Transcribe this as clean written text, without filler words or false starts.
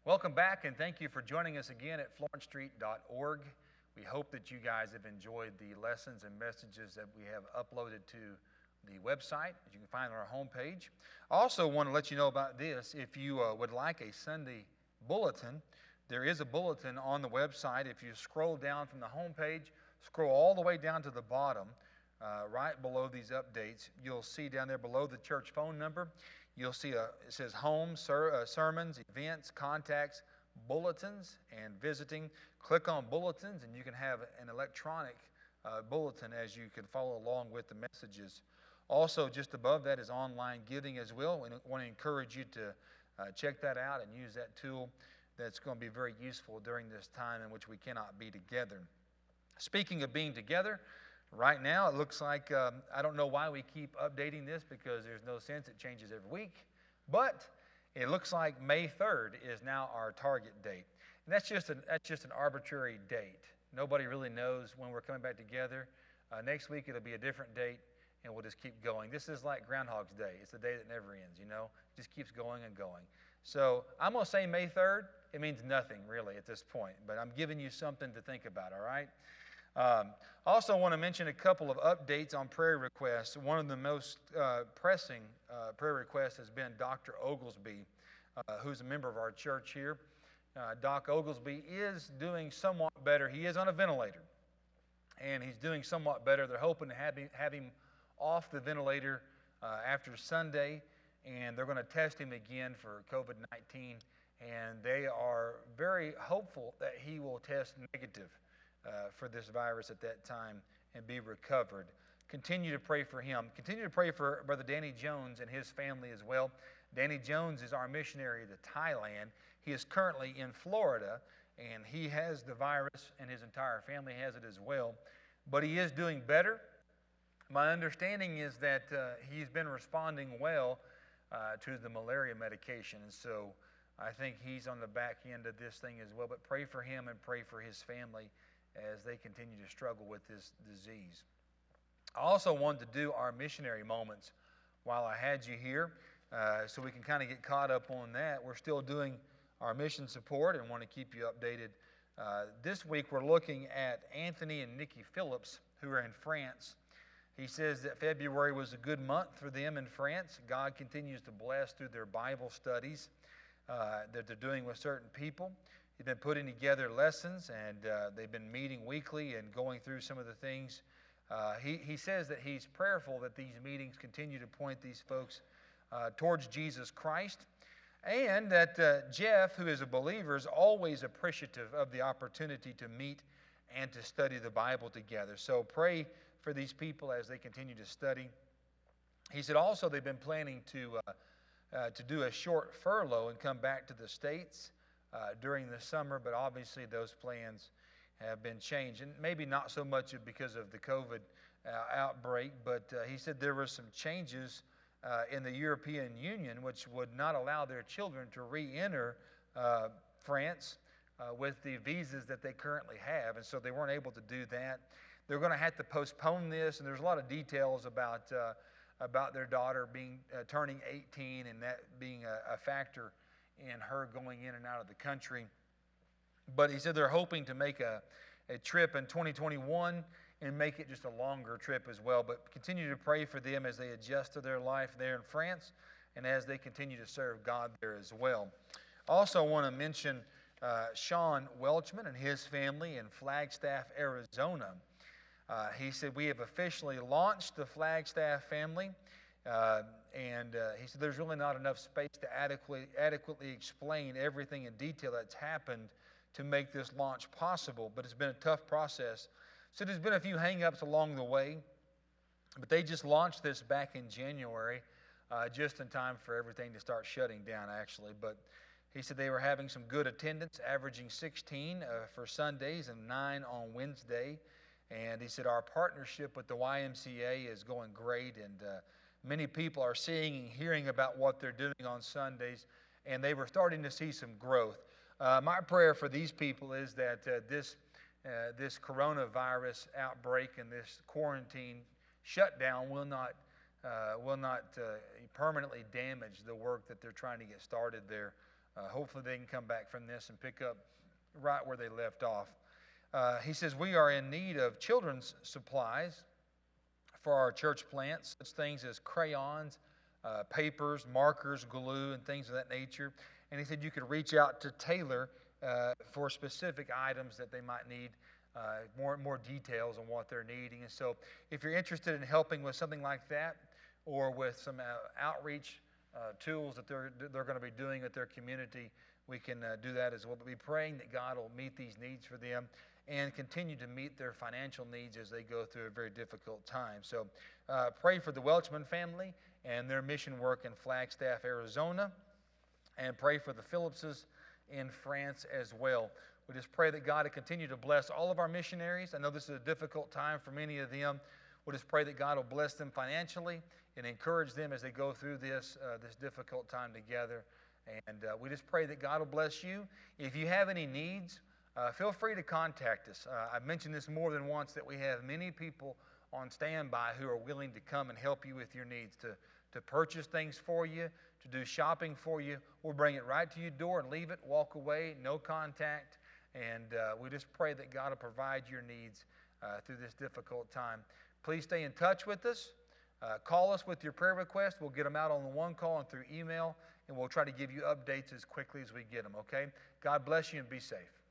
Welcome back, and thank you for joining us again at florencestreet.org. We hope that you guys have enjoyed the lessons and messages that we have uploaded to the website that you can find on our homepage. I also want to let you know about this. If you would like a Sunday bulletin, there is a bulletin on the website. If you scroll down from the homepage, scroll all the way down to the bottom, right below these updates, you'll see down there below the church phone number, you'll see it says home, sermons, events, contacts, bulletins, and visiting. Click on bulletins, and you can have an electronic bulletin as you can follow along with the messages. Also, just above that is online giving as well. We want to encourage you to check that out and use that tool. That's going to be very useful during this time in which we cannot be together. Speaking of being together, right now it looks like, I don't know why we keep updating this because there's no sense, it changes every week, but it looks like May 3rd is now our target date. And that's just an arbitrary date. Nobody really knows when we're coming back together. Next week it'll be a different date, and we'll just keep going. This is like Groundhog's Day. It's the day that never ends, you know? It just keeps going and going. So I'm going to say May 3rd. It means nothing really at this point, but I'm giving you something to think about, all right? I also want to mention a couple of updates on prayer requests. One of the most pressing prayer requests has been Dr. Oglesby, who's a member of our church here. Doc Oglesby is doing somewhat better. He is on a ventilator, and he's doing somewhat better. They're hoping to have him off the ventilator after Sunday, and they're going to test him again for COVID-19, and they are very hopeful that he will test negative for this virus at that time and be recovered. Continue to pray for him. Continue to pray for Brother Danny Jones and his family as well. Danny Jones is our missionary to Thailand. He is currently in Florida, and he has the virus, and his entire family has it as well. But he is doing better. My understanding is that he's been responding well to the malaria medication, and so I think he's on the back end of this thing as well. But pray for him and pray for his family as they continue to struggle with this disease. I also wanted to do our missionary moments while I had you here, so we can kind of get caught up on that. We're still doing our mission support and want to keep you updated. This week we're looking at Anthony and Nikki Phillips, who are in France. He says that February was a good month for them in France. God continues to bless through their Bible studies that they're doing with certain people. He's been putting together lessons, and they've been meeting weekly and going through some of the things. He says that he's prayerful that these meetings continue to point these folks towards Jesus Christ, and that Jeff, who is a believer, is always appreciative of the opportunity to meet and to study the Bible together. So pray for these people as they continue to study. He said also they've been planning to do a short furlough and come back to the States during the summer, but obviously those plans have been changed, and maybe not so much because of the COVID outbreak, but he said there were some changes in the European Union which would not allow their children to re-enter France with the visas that they currently have, and so they weren't able to do that. They're going to have to postpone this, and there's a lot of details about their daughter turning 18 and that being a factor in her going in and out of the country. But he said they're hoping to make a trip in 2021 and make it just a longer trip as well. But continue to pray for them as they adjust to their life there in France and as they continue to serve God there as well. I also want to mention Sean Welchman and his family in Flagstaff, Arizona. He said, we have officially launched the Flagstaff family. And he said there's really not enough space to adequately explain everything in detail that's happened to make this launch possible, but it's been a tough process. So there's been a few hang-ups along the way, but they just launched this back in January, just in time for everything to start shutting down, actually. But he said they were having some good attendance, averaging 16 for Sundays and 9 on Wednesday. And he said our partnership with the YMCA is going great, and many people are seeing and hearing about what they're doing on Sundays, and they were starting to see some growth. My prayer for these people is that this coronavirus outbreak and this quarantine shutdown will not permanently damage the work that they're trying to get started there hopefully they can come back from this and pick up right where they left off. He says, we are in need of children's supplies for our church plants, such things as crayons, papers, markers, glue, and things of that nature. And he said you could reach out to Taylor for specific items that they might need, more details on what they're needing. And so if you're interested in helping with something like that, or with some outreach tools that they're going to be doing with their community, we can do that as well. But be praying that God will meet these needs for them and continue to meet their financial needs as they go through a very difficult time. So pray for the Welchman family and their mission work in Flagstaff, Arizona, and pray for the Phillipses in France as well. We just pray that God will continue to bless all of our missionaries. I know this is a difficult time for many of them. We'll just pray that God will bless them financially and encourage them as they go through this difficult time together. And we just pray that God will bless you. If you have any needs, feel free to contact us. I've mentioned this more than once, that we have many people on standby who are willing to come and help you with your needs, to purchase things for you, to do shopping for you. We'll bring it right to your door and leave it, walk away, no contact. And we just pray that God will provide your needs through this difficult time. Please stay in touch with us. Call us with your prayer request. We'll get them out on the one call and through email, and we'll try to give you updates as quickly as we get them, okay? God bless you and be safe.